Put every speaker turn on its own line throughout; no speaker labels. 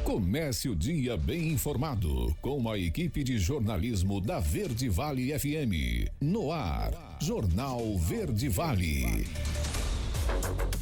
Comece o dia bem informado com a equipe de jornalismo da Verde Vale FM. No ar, Jornal Verde Vale.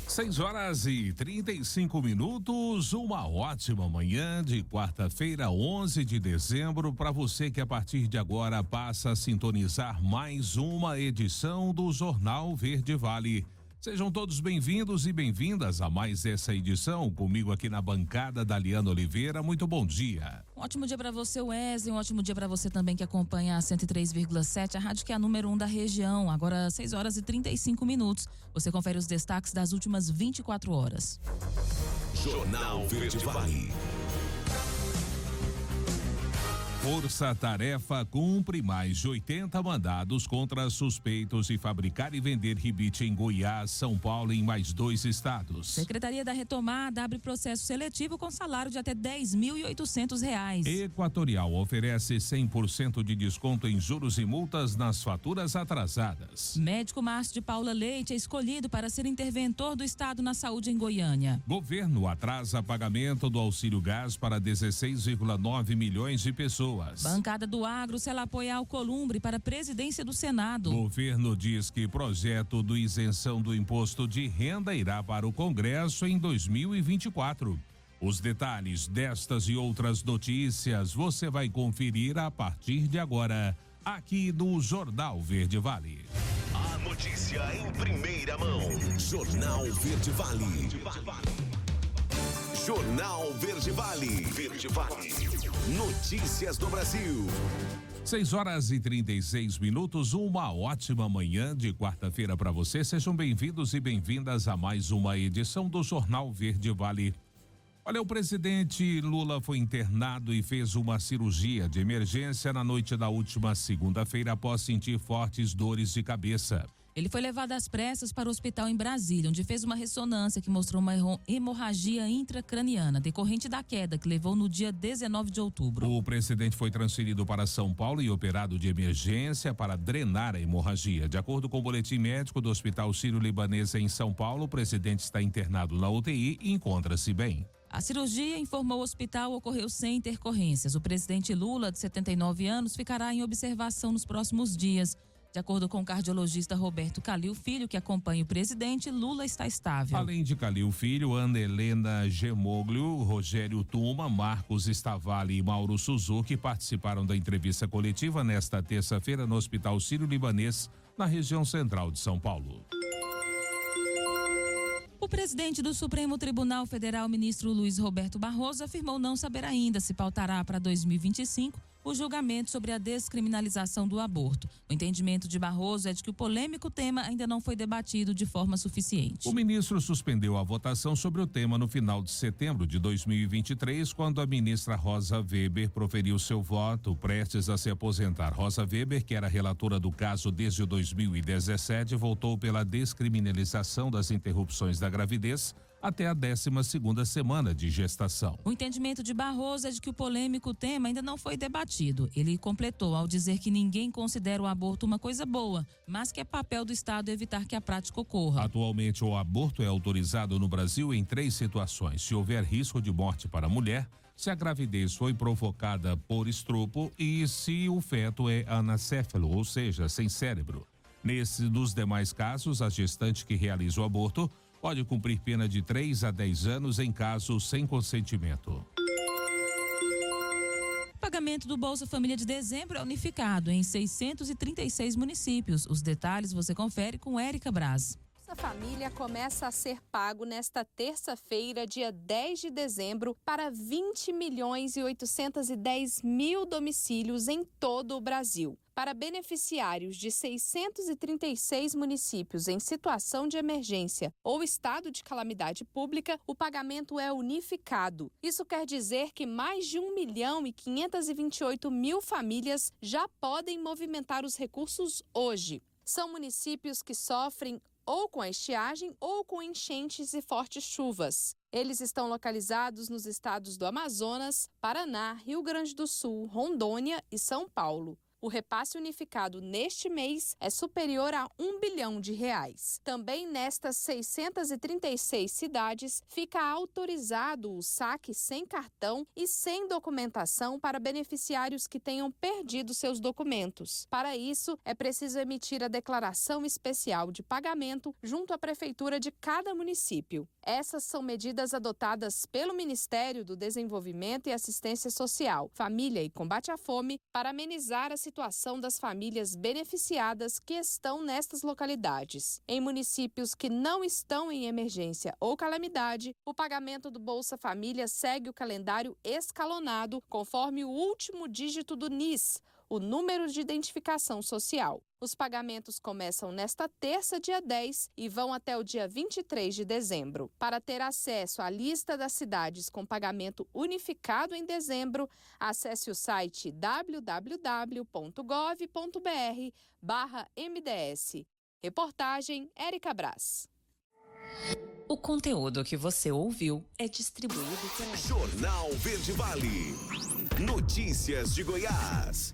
6h35, uma ótima manhã de quarta-feira, 11 de dezembro, para você que a partir de agora passa a sintonizar mais uma edição do Jornal Verde Vale. Sejam todos bem-vindos e bem-vindas a mais essa edição, comigo aqui na bancada, Daliana Oliveira. Muito bom dia.
Um ótimo dia para você, Wesley. Um ótimo dia para você também que acompanha a 103,7, a rádio que é a número 1 da região. Agora 6h35. Você confere os destaques das últimas 24 horas.
Jornal Verde Vale.
Força Tarefa cumpre mais de 80 mandados contra suspeitos de fabricar e vender ribite em Goiás, São Paulo e em mais 2 estados.
Secretaria da Retomada abre processo seletivo com salário de até R$10.800.
Equatorial oferece 100% de desconto em juros e multas nas faturas atrasadas.
Médico Márcio de Paula Leite é escolhido para ser interventor do Estado na saúde em Goiânia.
Governo atrasa pagamento do auxílio gás para 16,9 milhões de pessoas.
Bancada do Agro sela apoia Alcolumbre para a presidência do Senado.
Governo diz que projeto de isenção do imposto de renda irá para o Congresso em 2024. Os detalhes destas e outras notícias você vai conferir a partir de agora, aqui no Jornal Verde Vale.
A notícia em primeira mão. Jornal Verde Vale. Jornal Verde Vale. Verde Vale. Notícias do Brasil.
6h36, uma ótima manhã de quarta-feira para você. Sejam bem-vindos e bem-vindas a mais uma edição do Jornal Verde Vale. Olha, o presidente Lula foi internado e fez uma cirurgia de emergência na noite da última segunda-feira após sentir fortes dores de cabeça.
Ele foi levado às pressas para o hospital em Brasília, onde fez uma ressonância que mostrou uma hemorragia intracraniana, decorrente da queda que levou no dia 19 de outubro.
O presidente foi transferido para São Paulo e operado de emergência para drenar a hemorragia. De acordo com o boletim médico do Hospital Sírio-Libanês em São Paulo, o presidente está internado na UTI e encontra-se bem.
A cirurgia, informou o hospital, ocorreu sem intercorrências. O presidente Lula, de 79 anos, ficará em observação nos próximos dias. De acordo com o cardiologista Roberto Calil Filho, que acompanha o presidente, Lula está estável.
Além de Calil Filho, Ana Helena Gemoglio, Rogério Tuma, Marcos Stavali e Mauro Suzuki participaram da entrevista coletiva nesta terça-feira no Hospital Sírio-Libanês, na região central de São Paulo.
O presidente do Supremo Tribunal Federal, ministro Luiz Roberto Barroso, afirmou não saber ainda se pautará para 2025 o julgamento sobre a descriminalização do aborto. O entendimento de Barroso é de que o polêmico tema ainda não foi debatido de forma suficiente.
O ministro suspendeu a votação sobre o tema no final de setembro de 2023, quando a ministra Rosa Weber proferiu seu voto prestes a se aposentar. Rosa Weber, que era relatora do caso desde 2017, votou pela descriminalização das interrupções da gravidez até a 12ª semana de gestação.
O entendimento de Barroso é de que o polêmico tema ainda não foi debatido. Ele completou ao dizer que ninguém considera o aborto uma coisa boa, mas que é papel do Estado evitar que a prática ocorra.
Atualmente, o aborto é autorizado no Brasil em 3 situações: se houver risco de morte para a mulher, se a gravidez foi provocada por estupro e se o feto é anacéfalo, ou seja, sem cérebro. Dos demais casos, a gestante que realiza o aborto pode cumprir pena de 3 a 10 anos em caso sem consentimento.
O pagamento do Bolsa Família de dezembro é unificado em 636 municípios. Os detalhes você confere com Érica Braz.
Bolsa Família começa a ser pago nesta terça-feira, dia 10 de dezembro, para 20.810.000 domicílios em todo o Brasil. Para beneficiários de 636 municípios em situação de emergência ou estado de calamidade pública, o pagamento é unificado. Isso quer dizer que mais de 1.528.000 famílias já podem movimentar os recursos hoje. São municípios que sofrem ou com a estiagem ou com enchentes e fortes chuvas. Eles estão localizados nos estados do Amazonas, Paraná, Rio Grande do Sul, Rondônia e São Paulo. o repasse unificado neste mês é superior a R$1 bilhão. Também nestas 636 cidades fica autorizado o saque sem cartão e sem documentação para beneficiários que tenham perdido seus documentos. Para isso, é preciso emitir a declaração especial de pagamento junto à prefeitura de cada município. Essas são medidas adotadas pelo Ministério do Desenvolvimento e Assistência Social, Família e Combate à Fome para amenizar a situação das famílias beneficiadas que estão nestas localidades. Em municípios que não estão em emergência ou calamidade, o pagamento do Bolsa Família segue o calendário escalonado conforme o último dígito do NIS, o número de identificação social. Os pagamentos começam nesta terça, dia 10, e vão até o dia 23 de dezembro. Para ter acesso à lista das cidades com pagamento unificado em dezembro, acesse o site www.gov.br/MDS. Reportagem Érica Braz.
O conteúdo que você ouviu é distribuído pela
Jornal Verde Vale. Notícias de Goiás.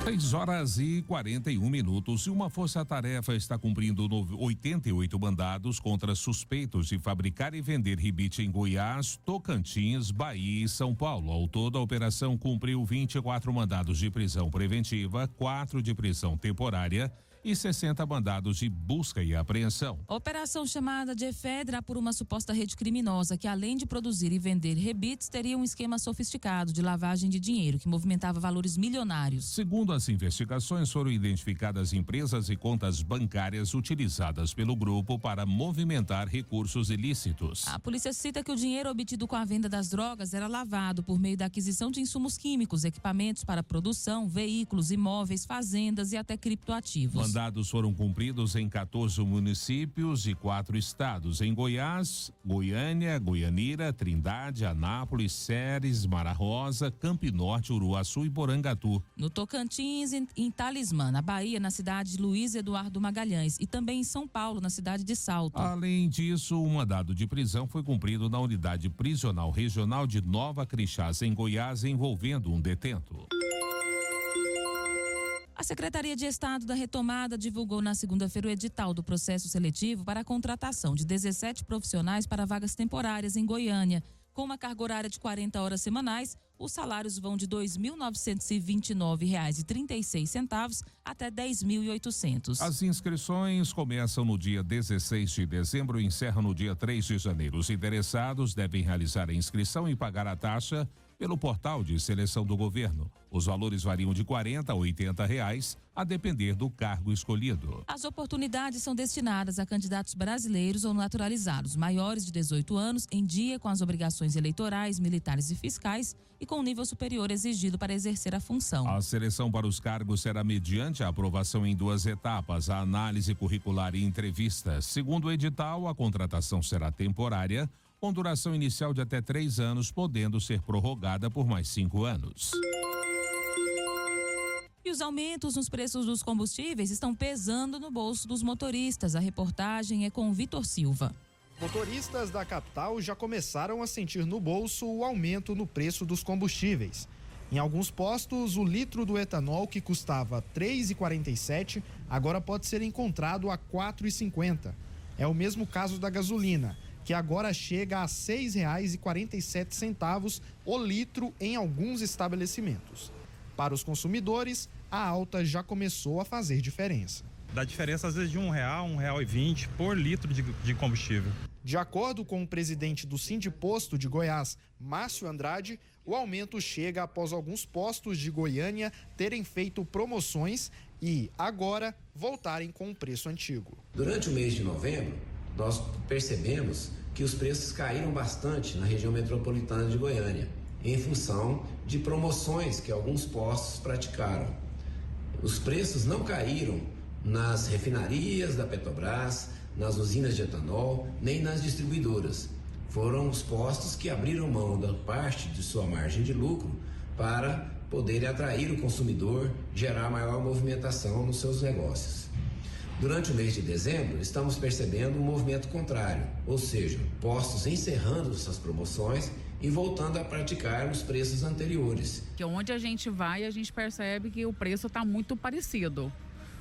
6h41. E uma força-tarefa está cumprindo 88 mandados contra suspeitos de fabricar e vender ribite em Goiás, Tocantins, Bahia e São Paulo. Ao todo, a operação cumpriu 24 mandados de prisão preventiva, 4 de prisão temporária e 60 mandados de busca e apreensão.
Operação chamada de Efedra por uma suposta rede criminosa que, além de produzir e vender rebites, teria um esquema sofisticado de lavagem de dinheiro que movimentava valores milionários.
Segundo as investigações, foram identificadas empresas e contas bancárias utilizadas pelo grupo para movimentar recursos ilícitos.
A polícia cita que o dinheiro obtido com a venda das drogas era lavado por meio da aquisição de insumos químicos, equipamentos para produção, veículos, imóveis, fazendas e até criptoativos.
Mandados foram cumpridos em 14 municípios e 4 estados: em Goiás, Goiânia, Goianira, Trindade, Anápolis, Ceres, Mara Rosa, Campo Norte, Uruaçu e Porangatu.
No Tocantins, em Talismã, na Bahia, na cidade de Luiz Eduardo Magalhães, e também em São Paulo, na cidade de Salto.
Além disso, um mandado de prisão foi cumprido na unidade prisional regional de Nova Crixás, em Goiás, envolvendo um detento.
A Secretaria de Estado da Retomada divulgou na segunda-feira o edital do processo seletivo para a contratação de 17 profissionais para vagas temporárias em Goiânia. Com uma carga horária de 40 horas semanais, os salários vão de R$ 2.929,36 até R$ 10.800.
As inscrições começam no dia 16 de dezembro e encerram no dia 3 de janeiro. Os interessados devem realizar a inscrição e pagar a taxa pelo portal de seleção do governo. Os valores variam de R$ 40 a R$ 80, a depender do cargo escolhido.
As oportunidades são destinadas a candidatos brasileiros ou naturalizados, maiores de 18 anos, em dia com as obrigações eleitorais, militares e fiscais e com nível superior exigido para exercer a função.
A seleção para os cargos será mediante a aprovação em 2 etapas, a análise curricular e entrevistas. Segundo o edital, a contratação será temporária, com duração inicial de até 3 anos, podendo ser prorrogada por mais 5 anos.
E os aumentos nos preços dos combustíveis estão pesando no bolso dos motoristas. A reportagem é com Vitor Silva.
Motoristas da capital já começaram a sentir no bolso o aumento no preço dos combustíveis. Em alguns postos, o litro do etanol, que custava R$ 3,47, agora pode ser encontrado a R$ 4,50. É o mesmo caso da gasolina, que agora chega a R$ 6,47 o litro em alguns estabelecimentos. Para os consumidores, a alta já começou a fazer diferença.
Dá diferença às vezes de R$ 1,00, R$ 1,20 por litro de combustível.
De acordo com o presidente do Sindiposto de Goiás, Márcio Andrade, o aumento chega após alguns postos de Goiânia terem feito promoções e, agora, voltarem com o preço antigo.
Durante o mês de novembro, nós percebemos que os preços caíram bastante na região metropolitana de Goiânia, em função de promoções que alguns postos praticaram. Os preços não caíram nas refinarias da Petrobras, nas usinas de etanol, nem nas distribuidoras. Foram os postos que abriram mão da parte de sua margem de lucro para poderem atrair o consumidor, gerar maior movimentação nos seus negócios. Durante o mês de dezembro, estamos percebendo um movimento contrário, ou seja, postos encerrando suas promoções e voltando a praticar os preços anteriores.
Que onde a gente vai, a gente percebe que o preço está muito parecido.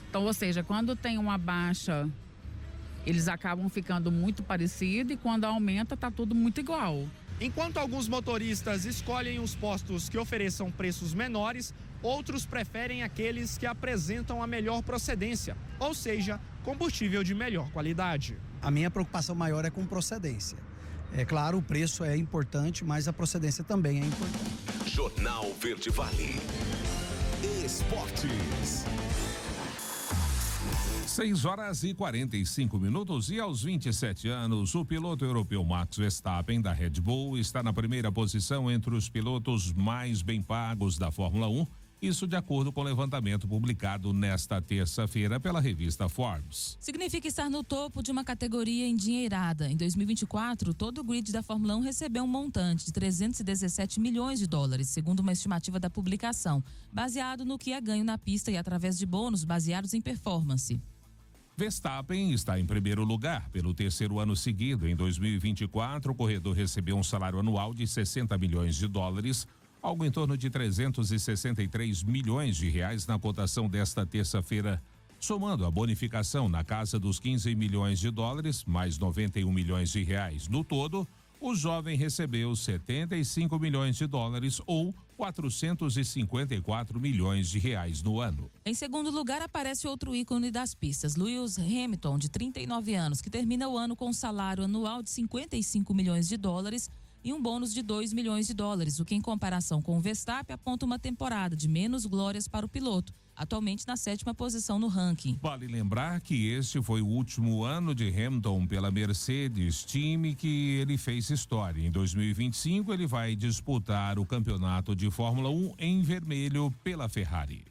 Então, ou seja, quando tem uma baixa, eles acabam ficando muito parecidos e quando aumenta, está tudo muito igual.
Enquanto alguns motoristas escolhem os postos que ofereçam preços menores, outros preferem aqueles que apresentam a melhor procedência, ou seja, combustível de melhor qualidade.
A minha preocupação maior é com procedência. É claro, o preço é importante, mas a procedência também é importante.
Jornal Verde Vale. Esportes.
6h45 e aos 27 anos, o piloto europeu Max Verstappen da Red Bull está na primeira posição entre os pilotos mais bem pagos da Fórmula 1, isso de acordo com o levantamento publicado nesta terça-feira pela revista Forbes.
Significa estar no topo de uma categoria endinheirada. Em 2024, todo o grid da Fórmula 1 recebeu um montante de 317 milhões de dólares, segundo uma estimativa da publicação, baseado no que é ganho na pista e através de bônus baseados em performance.
Verstappen está em primeiro lugar pelo terceiro ano seguido. Em 2024, o corredor recebeu um salário anual de 60 milhões de dólares, algo em torno de 363 milhões de reais na cotação desta terça-feira, somando a bonificação na casa dos 15 milhões de dólares, mais 91 milhões de reais. No todo, o jovem recebeu 75 milhões de dólares ou 454 milhões de reais no ano.
Em segundo lugar, aparece outro ícone das pistas, Lewis Hamilton, de 39 anos, que termina o ano com um salário anual de 55 milhões de dólares e um bônus de 2 milhões de dólares, o que em comparação com o Verstappen aponta uma temporada de menos glórias para o piloto, atualmente na 7ª posição no ranking.
Vale lembrar que este foi o último ano de Hamilton pela Mercedes, time que ele fez história. Em 2025 ele vai disputar o campeonato de Fórmula 1 em vermelho pela Ferrari.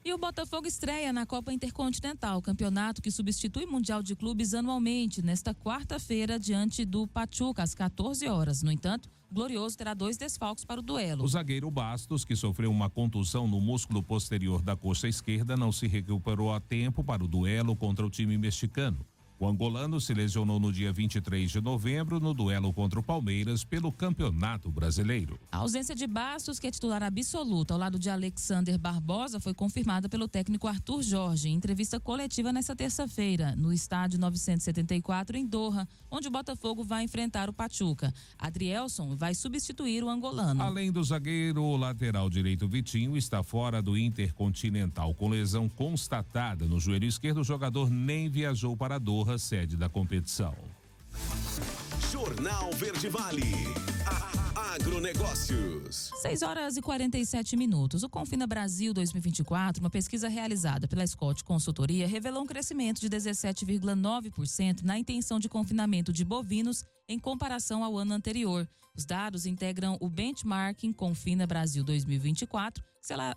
E o Botafogo estreia na Copa Intercontinental, campeonato que substitui o Mundial de Clubes anualmente, nesta quarta-feira, diante do Pachuca, às 14 horas. No entanto, o Glorioso terá 2 desfalques para o duelo.
O zagueiro Bastos, que sofreu uma contusão no músculo posterior da coxa esquerda, não se recuperou a tempo para o duelo contra o time mexicano. O angolano se lesionou no dia 23 de novembro no duelo contra o Palmeiras pelo Campeonato Brasileiro.
A ausência de Bastos, que é titular absoluto ao lado de Alexander Barbosa, foi confirmada pelo técnico Arthur Jorge em entrevista coletiva nesta terça-feira, no estádio 974 em Doha, onde o Botafogo vai enfrentar o Pachuca. Adrielson vai substituir o angolano.
Além do zagueiro, o lateral direito Vitinho está fora do Intercontinental com lesão constatada no joelho esquerdo. O jogador nem viajou para Doha, sede da competição.
Jornal Verde Vale. Agronegócios.
6h47. O Confina Brasil 2024, uma pesquisa realizada pela Scott Consultoria, revelou um crescimento de 17,9% na intenção de confinamento de bovinos em comparação ao ano anterior. Os dados integram o benchmarking Confina Brasil 2024, que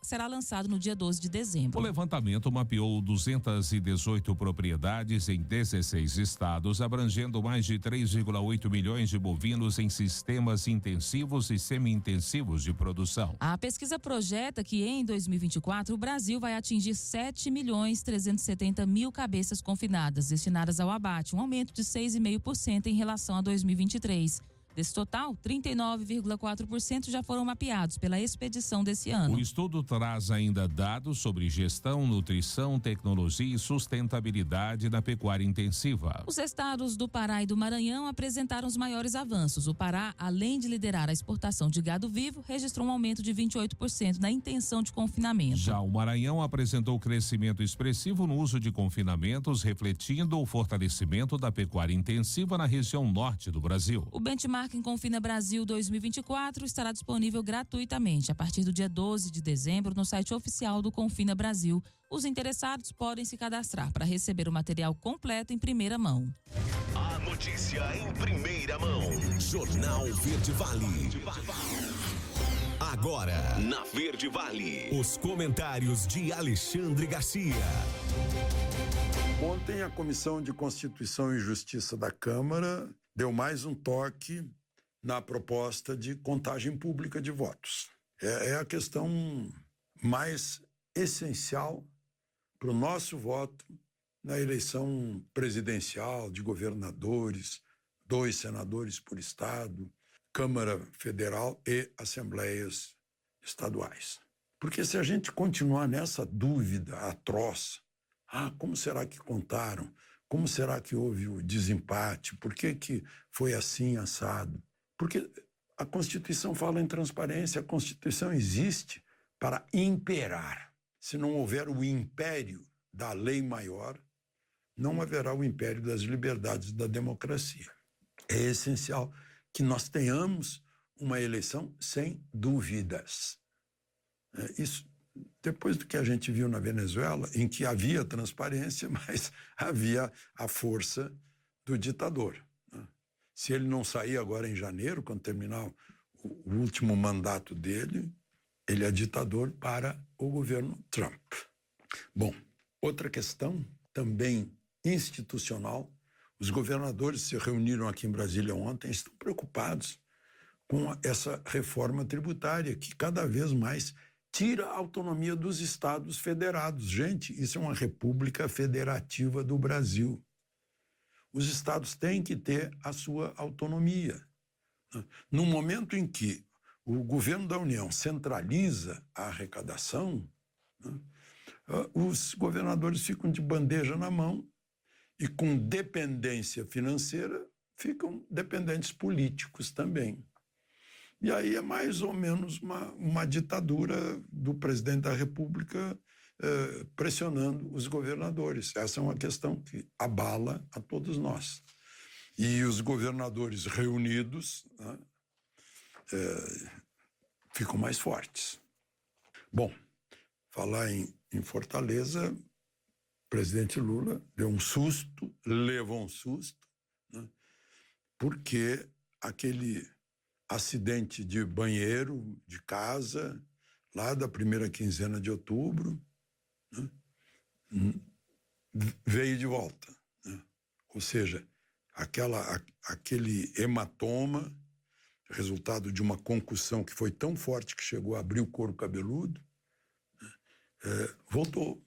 será lançado no dia 12 de dezembro.
O levantamento mapeou 218 propriedades em 16 estados, abrangendo mais de 3,8 milhões de bovinos em sistemas intensivos e semi-intensivos de produção.
A pesquisa projeta que em 2024 o Brasil vai atingir 7.370.000 cabeças confinadas destinadas ao abate, um aumento de 6,5% em relação a 2023. Desse total, 39,4% já foram mapeados pela expedição desse ano.
O estudo traz ainda dados sobre gestão, nutrição, tecnologia e sustentabilidade na pecuária intensiva.
Os estados do Pará e do Maranhão apresentaram os maiores avanços. O Pará, além de liderar a exportação de gado vivo, registrou um aumento de 28% na intenção de confinamento.
Já o Maranhão apresentou crescimento expressivo no uso de confinamentos, refletindo o fortalecimento da pecuária intensiva na região norte do Brasil.
O benchmark em Confina Brasil 2024 estará disponível gratuitamente a partir do dia 12 de dezembro no site oficial do Confina Brasil. Os interessados podem se cadastrar para receber o material completo em primeira mão.
A notícia em primeira mão. Jornal Verde Vale. Agora, na Verde Vale, os comentários de Alexandre Garcia.
Ontem, a Comissão de Constituição e Justiça da Câmara deu mais um toque na proposta de contagem pública de votos. É a questão mais essencial para o nosso voto na eleição presidencial, de governadores, 2 senadores por estado, Câmara Federal e assembleias estaduais. Porque se a gente continuar nessa dúvida atroz, como será que contaram? Como será que houve o desempate? Por que foi assim, assado? Porque a Constituição fala em transparência, a Constituição existe para imperar. Se não houver o império da lei maior, não haverá o império das liberdades da democracia. É essencial que nós tenhamos uma eleição sem dúvidas. Isso, depois do que a gente viu na Venezuela, em que havia transparência, mas havia a força do ditador. Se ele não sair agora em janeiro, quando terminar o último mandato dele, ele é ditador para o governo Trump. Bom, outra questão também institucional, os governadores se reuniram aqui em Brasília ontem, estão preocupados com essa reforma tributária que cada vez mais tira a autonomia dos estados federados. Gente, isso é uma república federativa do Brasil. Os estados têm que ter a sua autonomia. No momento em que o governo da União centraliza a arrecadação, os governadores ficam de bandeja na mão e, com dependência financeira, ficam dependentes políticos também. E aí é mais ou menos uma ditadura do presidente da República pressionando os governadores. Essa é uma questão que abala a todos nós. E os governadores reunidos ficam mais fortes. Bom, falar em Fortaleza, o presidente Lula deu um susto, levou um susto, porque aquele acidente de banheiro de casa, lá da primeira quinzena de outubro, veio de volta. Ou seja, aquele hematoma, resultado de uma concussão que foi tão forte que chegou a abrir o couro cabeludo, voltou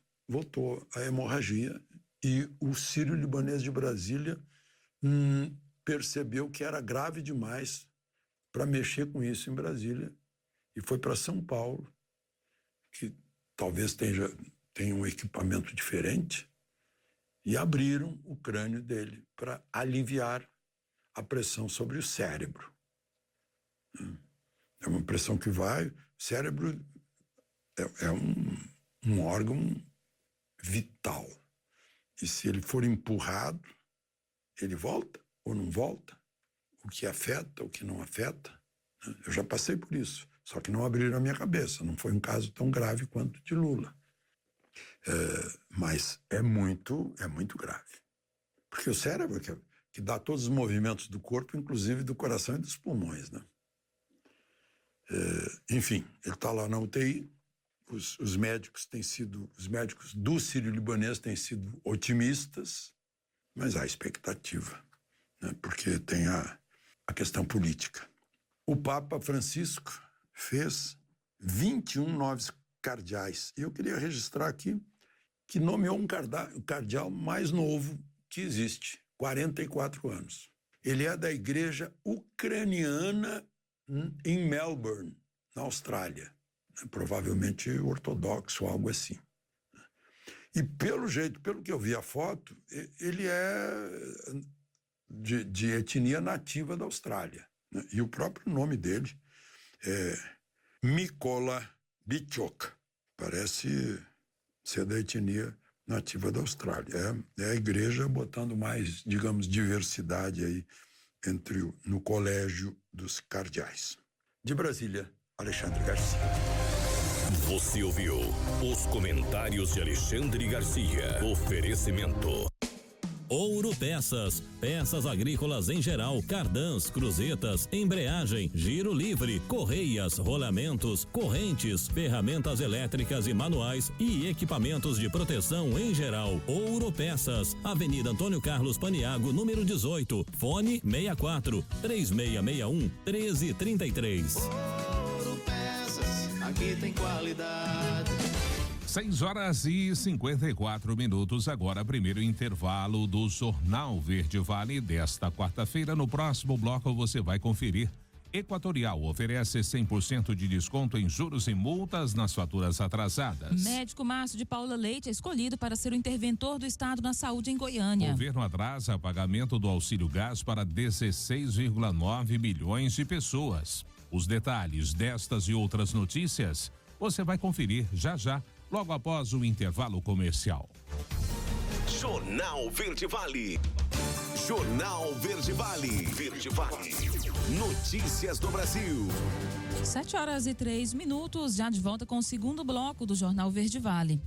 a hemorragia, e o Sírio-Libanês de Brasília percebeu que era grave demais para mexer com isso em Brasília, e foi para São Paulo, que talvez tenha um equipamento diferente, e abriram o crânio dele para aliviar a pressão sobre o cérebro. É uma pressão que vai... O cérebro é um órgão vital. E se ele for empurrado, ele volta ou não volta? O que afeta, o que não afeta? Eu já passei por isso, só que não abriram a minha cabeça. Não foi um caso tão grave quanto de Lula. Mas é muito grave. Porque o cérebro que dá todos os movimentos do corpo, inclusive do coração e dos pulmões, né? Enfim, ele está lá na UTI. Os médicos do Sírio-Libanês têm sido otimistas, mas há expectativa, né? Porque tem a questão política. O Papa Francisco fez 21 novos cardeais. E eu queria registrar aqui que nomeou um cardeal mais novo que existe, 44 anos. Ele é da igreja ucraniana em Melbourne, na Austrália. Provavelmente ortodoxo, algo assim. E pelo que eu vi a foto, ele é de etnia nativa da Austrália, né? E o próprio nome dele é Mykola Bichok. Parece ser da etnia nativa da Austrália. É a igreja botando mais, digamos, diversidade aí no colégio dos cardeais. De Brasília, Alexandre Garcia.
Você ouviu os comentários de Alexandre Garcia. Oferecimento
Ouro Peças, peças agrícolas em geral, cardãs, cruzetas, embreagem, giro livre, correias, rolamentos, correntes, ferramentas elétricas e manuais e equipamentos de proteção em geral. Ouro Peças, Avenida Antônio Carlos Paniago, número 18, fone 64-3661-1333.
Ouro Peças, aqui tem qualidade.
6h54. Agora, primeiro intervalo do Jornal Verde Vale desta quarta-feira. No próximo bloco você vai conferir. Equatorial oferece 100% de desconto em juros e multas nas faturas atrasadas.
Médico Márcio de Paula Leite é escolhido para ser o interventor do Estado na saúde em Goiânia.
O governo atrasa pagamento do auxílio gás para 16,9 milhões de pessoas. Os detalhes destas e outras notícias você vai conferir já, logo após o intervalo comercial.
Jornal Verde Vale. Jornal Verde Vale. Verde Vale. Notícias do Brasil.
7h03, já de volta com o segundo bloco do Jornal Verde Vale.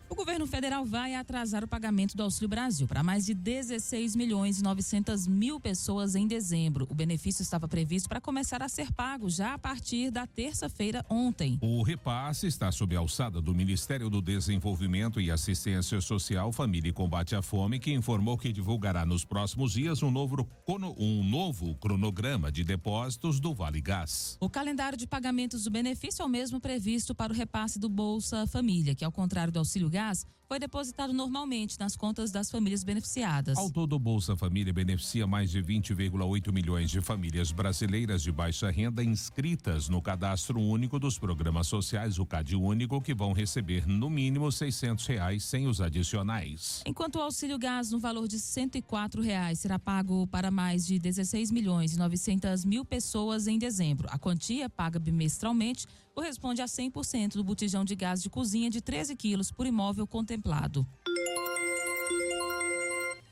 O governo federal vai atrasar o pagamento do Auxílio Brasil para mais de 16.900.000 pessoas em dezembro. O benefício estava previsto para começar a ser pago já a partir da terça-feira ontem.
O repasse está sob a alçada do Ministério do Desenvolvimento e Assistência Social, Família e Combate à Fome, que informou que divulgará nos próximos dias um novo cronograma de depósitos do Vale Gás.
O calendário de pagamentos do benefício é o mesmo previsto para o repasse do Bolsa Família, que ao contrário do Auxílio Gás, foi depositado normalmente nas contas das famílias beneficiadas.
Ao todo, o Bolsa Família beneficia mais de 20,8 milhões de famílias brasileiras de baixa renda inscritas no Cadastro Único dos Programas Sociais, o CadÚnico, que vão receber no mínimo R$600 sem os adicionais.
Enquanto o Auxílio Gás no valor de R$104 será pago para mais de 16.900.000 pessoas em dezembro. A quantia, paga bimestralmente, corresponde a 100% do botijão de gás de cozinha de 13 quilos por imóvel contemplado.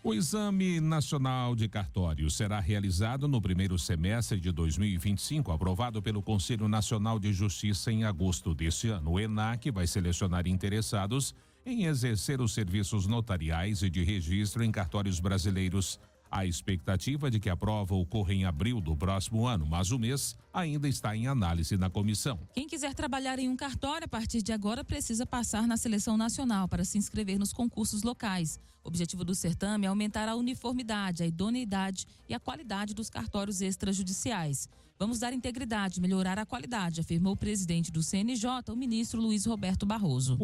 O Exame Nacional de Cartório será realizado no primeiro semestre de 2025, aprovado pelo Conselho Nacional de Justiça em agosto deste ano. O ENAC vai selecionar interessados em exercer os serviços notariais e de registro em cartórios brasileiros. A expectativa de que a prova ocorra em abril do próximo ano, mas o mês ainda está em análise na comissão.
Quem quiser trabalhar em um cartório a partir de agora precisa passar na seleção nacional para se inscrever nos concursos locais. O objetivo do certame é aumentar a uniformidade, a idoneidade e a qualidade dos cartórios extrajudiciais. Vamos dar integridade, melhorar a qualidade, afirmou o presidente do CNJ, o ministro Luiz Roberto Barroso.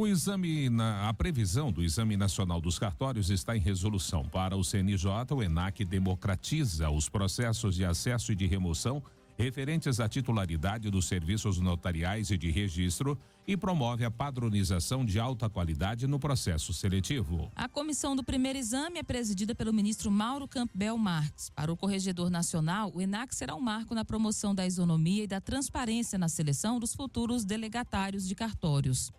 A previsão do Exame Nacional dos Cartórios está em resolução. Para o CNJ, o ENAC democratiza os processos de acesso e de remoção referentes à titularidade dos serviços notariais e de registro e promove a padronização de alta qualidade no processo seletivo.
A comissão do primeiro exame é presidida pelo ministro Mauro Campbell Marques. Para o Corregedor Nacional, o ENAC será um marco na promoção da isonomia e da transparência na seleção dos futuros delegatários de cartórios.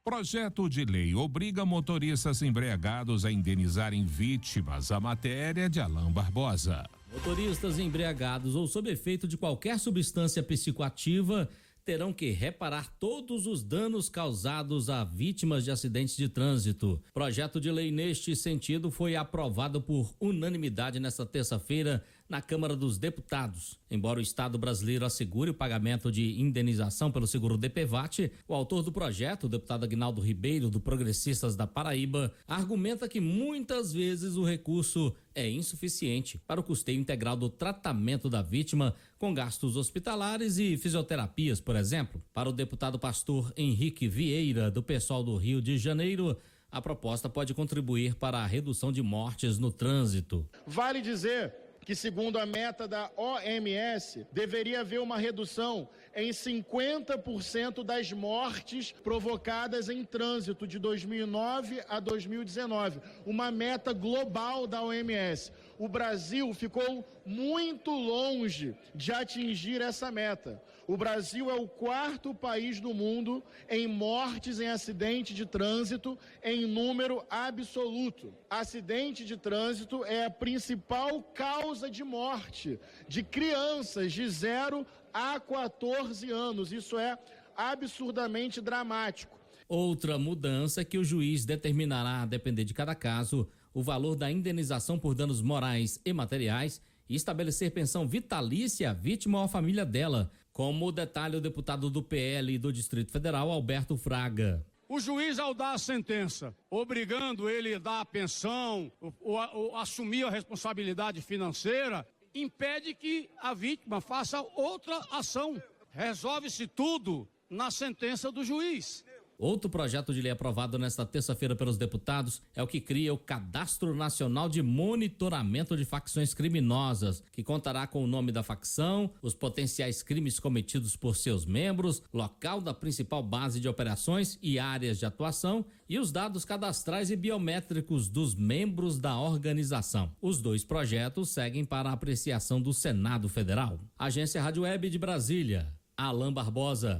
Projeto de lei obriga motoristas embriagados a indenizarem vítimas. A matéria de Alain Barbosa.
Motoristas embriagados ou sob efeito de qualquer substância psicoativa terão que reparar todos os danos causados a vítimas de acidentes de trânsito. Projeto de lei neste sentido foi aprovado por unanimidade nesta terça-feira na Câmara dos Deputados. Embora o Estado brasileiro assegure o pagamento de indenização pelo seguro DPVAT, o autor do projeto, o deputado Aguinaldo Ribeiro, do Progressistas da Paraíba, argumenta que muitas vezes o recurso é insuficiente para o custeio integral do tratamento da vítima, com gastos hospitalares e fisioterapias, por exemplo. Para o deputado pastor Henrique Vieira, do PSOL do Rio de Janeiro, a proposta pode contribuir para a redução de mortes no trânsito.
Vale dizer que, segundo a meta da OMS, deveria haver uma redução em 50% das mortes provocadas em trânsito de 2009 a 2019, uma meta global da OMS. O Brasil ficou muito longe de atingir essa meta. O Brasil é o 4º país do mundo em mortes em acidente de trânsito em número absoluto. Acidente de trânsito é a principal causa de morte de crianças de 0 a 14 anos. Isso é absurdamente dramático.
Outra mudança é que o juiz determinará, a depender de cada caso, o valor da indenização por danos morais e materiais e estabelecer pensão vitalícia à vítima ou à família dela, como detalha o deputado do PL do Distrito Federal, Alberto Fraga.
O juiz, ao dar a sentença, obrigando ele a dar a pensão, ou assumir a responsabilidade financeira, impede que a vítima faça outra ação. Resolve-se tudo na sentença do juiz.
Outro projeto de lei aprovado nesta terça-feira pelos deputados é o que cria o Cadastro Nacional de Monitoramento de Facções Criminosas, que contará com o nome da facção, os potenciais crimes cometidos por seus membros, local da principal base de operações e áreas de atuação e os dados cadastrais e biométricos dos membros da organização. Os dois projetos seguem para a apreciação do Senado Federal. Agência Rádio Web de Brasília, Alain Barbosa.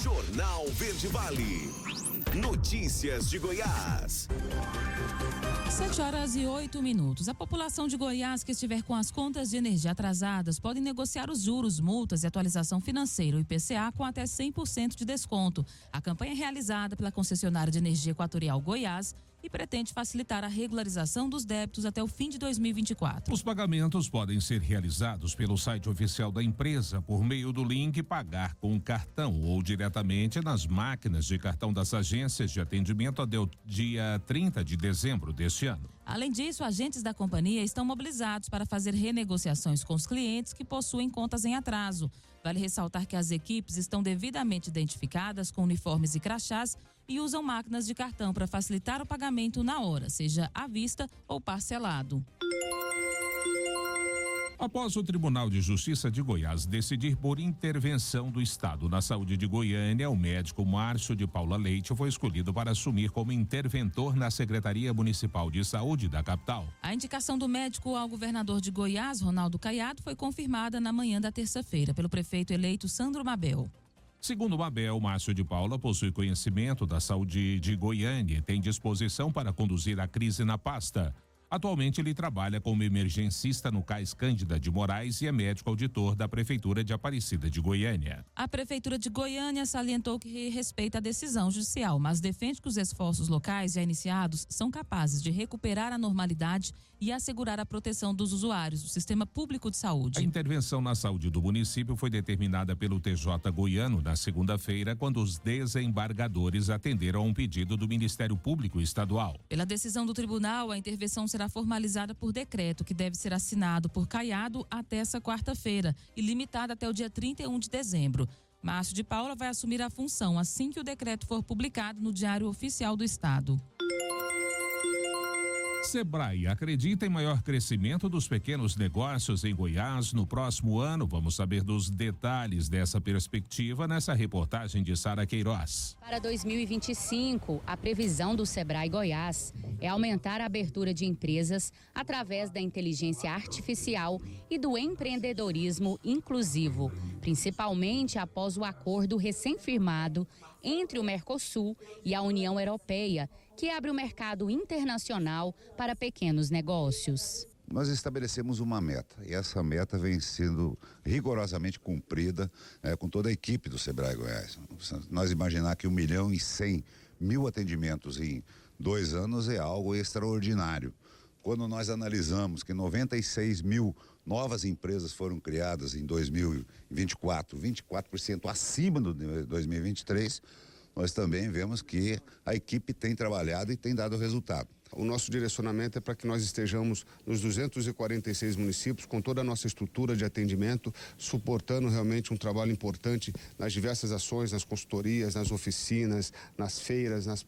Jornal Verde Vale. Notícias de Goiás.
7h08. A população de Goiás que estiver com as contas de energia atrasadas pode negociar os juros, multas e atualização financeira, o IPCA, com até 100% de desconto. A campanha é realizada pela concessionária de energia Equatorial Goiás e pretende facilitar a regularização dos débitos até o fim de 2024.
Os pagamentos podem ser realizados pelo site oficial da empresa por meio do link Pagar com Cartão ou diretamente nas máquinas de cartão das agências de atendimento até o dia 30 de dezembro deste ano.
Além disso, agentes da companhia estão mobilizados para fazer renegociações com os clientes que possuem contas em atraso. Vale ressaltar que as equipes estão devidamente identificadas com uniformes e crachás e usam máquinas de cartão para facilitar o pagamento na hora, seja à vista ou parcelado.
Após o Tribunal de Justiça de Goiás decidir por intervenção do Estado na saúde de Goiânia, o médico Márcio de Paula Leite foi escolhido para assumir como interventor na Secretaria Municipal de Saúde da capital.
A indicação do médico ao governador de Goiás, Ronaldo Caiado, foi confirmada na manhã da terça-feira pelo prefeito eleito Sandro Mabel.
Segundo Mabel, Márcio de Paula possui conhecimento da saúde de Goiânia e tem disposição para conduzir a crise na pasta. Atualmente, ele trabalha como emergencista no Cais Cândida de Moraes e é médico auditor da Prefeitura de Aparecida de Goiânia.
A Prefeitura de Goiânia salientou que respeita a decisão judicial, mas defende que os esforços locais já iniciados são capazes de recuperar a normalidade e assegurar a proteção dos usuários do sistema público de saúde.
A intervenção na saúde do município foi determinada pelo TJ goiano na segunda-feira, quando os desembargadores atenderam a um pedido do Ministério Público Estadual.
Pela decisão do tribunal, a intervenção será formalizada por decreto, que deve ser assinado por Caiado até essa quarta-feira e limitada até o dia 31 de dezembro. Márcio de Paula vai assumir a função assim que o decreto for publicado no Diário Oficial do Estado.
Sebrae acredita em maior crescimento dos pequenos negócios em Goiás no próximo ano. Vamos saber dos detalhes dessa perspectiva nessa reportagem de Sara Queiroz.
Para 2025, a previsão do Sebrae Goiás é aumentar a abertura de empresas através da inteligência artificial e do empreendedorismo inclusivo, principalmente após o acordo recém-firmado entre o Mercosul e a União Europeia, que abre o mercado internacional para pequenos negócios.
Nós estabelecemos uma meta e essa meta vem sendo rigorosamente cumprida com toda a equipe do Sebrae Goiás. Nós imaginar que 1.100.000 atendimentos em 2 anos é algo extraordinário. Quando nós analisamos que 96.000 novas empresas foram criadas em 2024, 24% acima do 2023, nós também vemos que a equipe tem trabalhado e tem dado resultado.
O nosso direcionamento é para que nós estejamos nos 246 municípios com toda a nossa estrutura de atendimento, suportando realmente um trabalho importante nas diversas ações, nas consultorias, nas oficinas, nas feiras, nas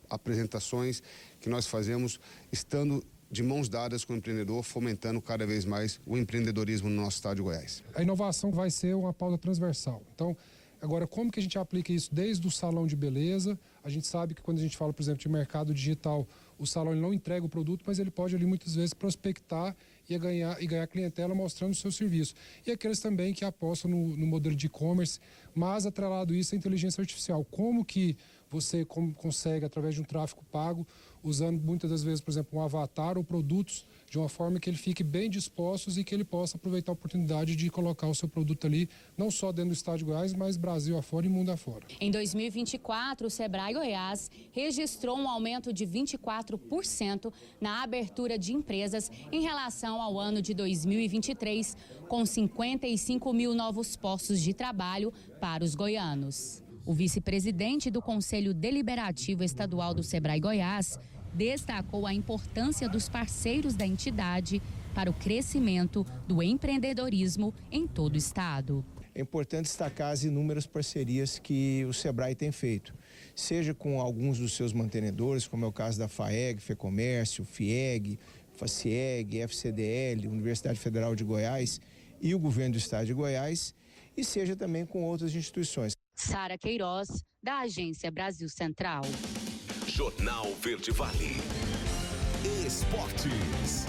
apresentações que nós fazemos, estando de mãos dadas com o empreendedor, fomentando cada vez mais o empreendedorismo no nosso estado de Goiás.
A inovação vai ser uma pauta transversal. Então, agora, como que a gente aplica isso desde o salão de beleza? A gente sabe que quando a gente fala, por exemplo, de mercado digital, o salão ele não entrega o produto, mas ele pode ali muitas vezes prospectar e ganhar clientela mostrando o seu serviço. E aqueles também que apostam no modelo de e-commerce, mas atrelado isso à inteligência artificial. Como que você consegue, através de um tráfego pago, usando muitas das vezes, por exemplo, um avatar ou produtos de uma forma que ele fique bem dispostos e que ele possa aproveitar a oportunidade de colocar o seu produto ali, não só dentro do estado de Goiás, mas Brasil afora e mundo afora.
Em 2024, o Sebrae Goiás registrou um aumento de 24% na abertura de empresas em relação ao ano de 2023, com 55.000 novos postos de trabalho para os goianos. O vice-presidente do Conselho Deliberativo Estadual do Sebrae Goiás destacou a importância dos parceiros da entidade para o crescimento do empreendedorismo em todo o estado.
é importante destacar as inúmeras parcerias que o Sebrae tem feito, seja com alguns dos seus mantenedores, como é o caso da FAEG, FEComércio, FIEG, FACIEG, FCDL, Universidade Federal de Goiás e o Governo do Estado de Goiás, e seja também com outras instituições.
Sara Queiroz, da Agência Brasil Central.
Jornal Verde Vale. Esportes.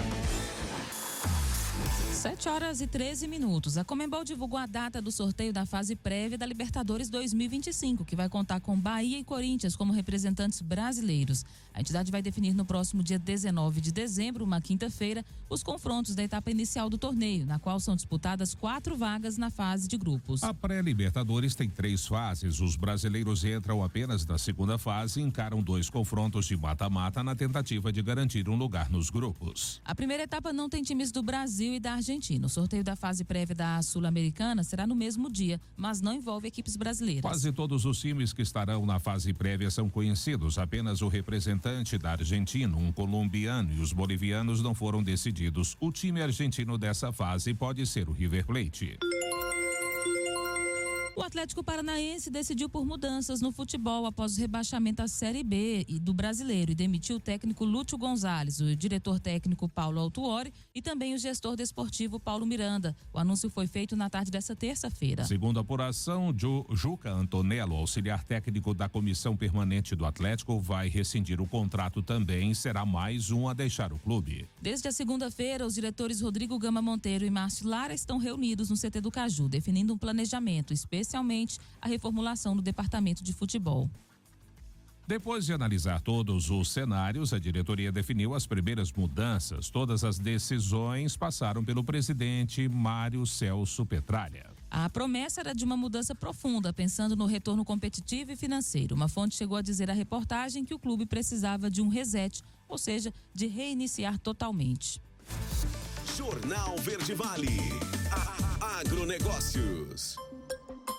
7h13. A Conmebol divulgou a data do sorteio da fase prévia da Libertadores 2025, que vai contar com Bahia e Corinthians como representantes brasileiros. A entidade vai definir no próximo dia 19 de dezembro, uma quinta-feira, os confrontos da etapa inicial do torneio, na qual são disputadas 4 vagas na fase de grupos.
A pré-Libertadores tem 3 fases. Os brasileiros entram apenas na segunda fase e encaram 2 confrontos de mata-mata na tentativa de garantir um lugar nos grupos.
A primeira etapa não tem times do Brasil e da Argentina. O sorteio da fase prévia da Sul-Americana será no mesmo dia, mas não envolve equipes brasileiras.
Quase todos os times que estarão na fase prévia são conhecidos. Apenas o representante da Argentina, um colombiano e os bolivianos não foram decididos. O time argentino dessa fase pode ser o River Plate.
O Atlético Paranaense decidiu por mudanças no futebol após o rebaixamento à Série B do Brasileiro e demitiu o técnico Lúcio Gonzalez, o diretor técnico Paulo Autuori e também o gestor desportivo Paulo Miranda. O anúncio foi feito na tarde dessa terça-feira.
Segundo a apuração, Juca Antonello, auxiliar técnico da comissão permanente do Atlético, vai rescindir o contrato também e será mais um a deixar o clube.
Desde a segunda-feira, os diretores Rodrigo Gama Monteiro e Márcio Lara estão reunidos no CT do Caju, definindo um planejamento especialmente a reformulação do departamento de futebol.
Depois de analisar todos os cenários, a diretoria definiu as primeiras mudanças. Todas as decisões passaram pelo presidente Mário Celso Petralha.
A promessa era de uma mudança profunda, pensando no retorno competitivo e financeiro. Uma fonte chegou a dizer à reportagem que o clube precisava de um reset, ou seja, de reiniciar totalmente.
Jornal Verde Vale. Agronegócios.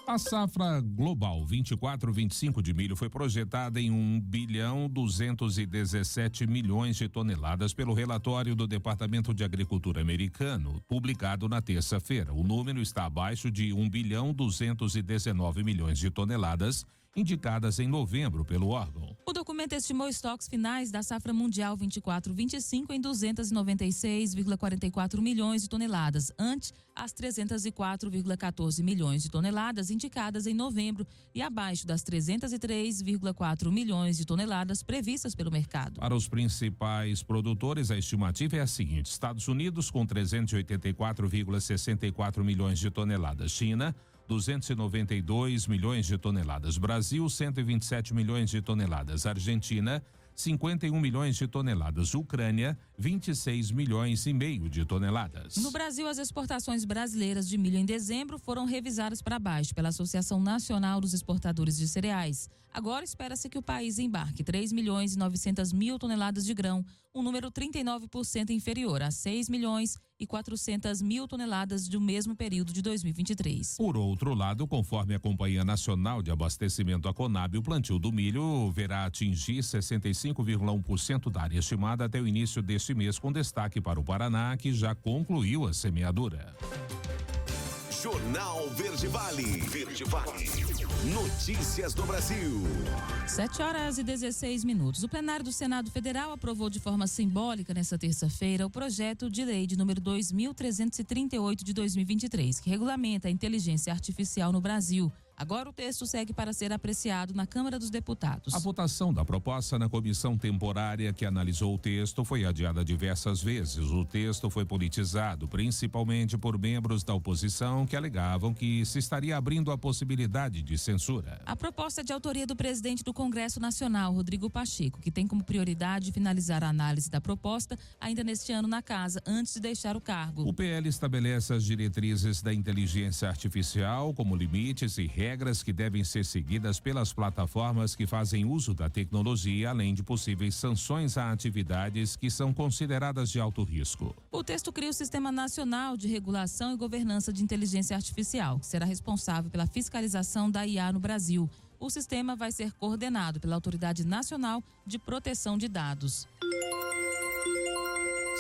A safra global 24-25 de milho foi projetada em 1,217 bilhões de toneladas pelo relatório do Departamento de Agricultura americano, publicado na terça-feira. O número está abaixo de 1,219 bilhões de toneladas, indicadas em novembro pelo órgão.
O documento estimou estoques finais da safra mundial 24-25 em 296,44 milhões de toneladas, ante as 304,14 milhões de toneladas indicadas em novembro e abaixo das 303,4 milhões de toneladas previstas pelo mercado.
Para os principais produtores, a estimativa é a seguinte: Estados Unidos com 384,64 milhões de toneladas, China 292 milhões de toneladas, Brasil 127 milhões de toneladas, Argentina 51 milhões de toneladas, Ucrânia 26 milhões e meio de toneladas.
No Brasil, as exportações brasileiras de milho em dezembro foram revisadas para baixo pela Associação Nacional dos Exportadores de Cereais. Agora espera-se que o país embarque 3 milhões e 900 mil toneladas de grão, um número 39% inferior a 6 milhões e 400 mil toneladas do mesmo período de 2023.
Por outro lado, conforme a Companhia Nacional de Abastecimento, a Conab, o plantio do milho verá atingir 65,1% da área estimada até o início deste mês, com destaque para o Paraná, que já concluiu a semeadura.
Jornal Verde Vale. Verde Vale. Notícias do Brasil.
7h16. O plenário do Senado Federal aprovou de forma simbólica nesta terça-feira o projeto de lei de número 2.338 de 2023, que regulamenta a inteligência artificial no Brasil. Agora o texto segue para ser apreciado na Câmara dos Deputados.
A votação da proposta na comissão temporária que analisou o texto foi adiada diversas vezes. O texto foi politizado, principalmente por membros da oposição que alegavam que se estaria abrindo a possibilidade de censura.
A proposta é de autoria do presidente do Congresso Nacional, Rodrigo Pacheco, que tem como prioridade finalizar a análise da proposta ainda neste ano na casa, antes de deixar o cargo.
O PL estabelece as diretrizes da inteligência artificial como limites e regras que devem ser seguidas pelas plataformas que fazem uso da tecnologia, além de possíveis sanções a atividades que são consideradas de alto risco.
O texto cria o Sistema Nacional de Regulação e Governança de Inteligência Artificial, que será responsável pela fiscalização da IA no Brasil. O sistema vai ser coordenado pela Autoridade Nacional de Proteção de Dados.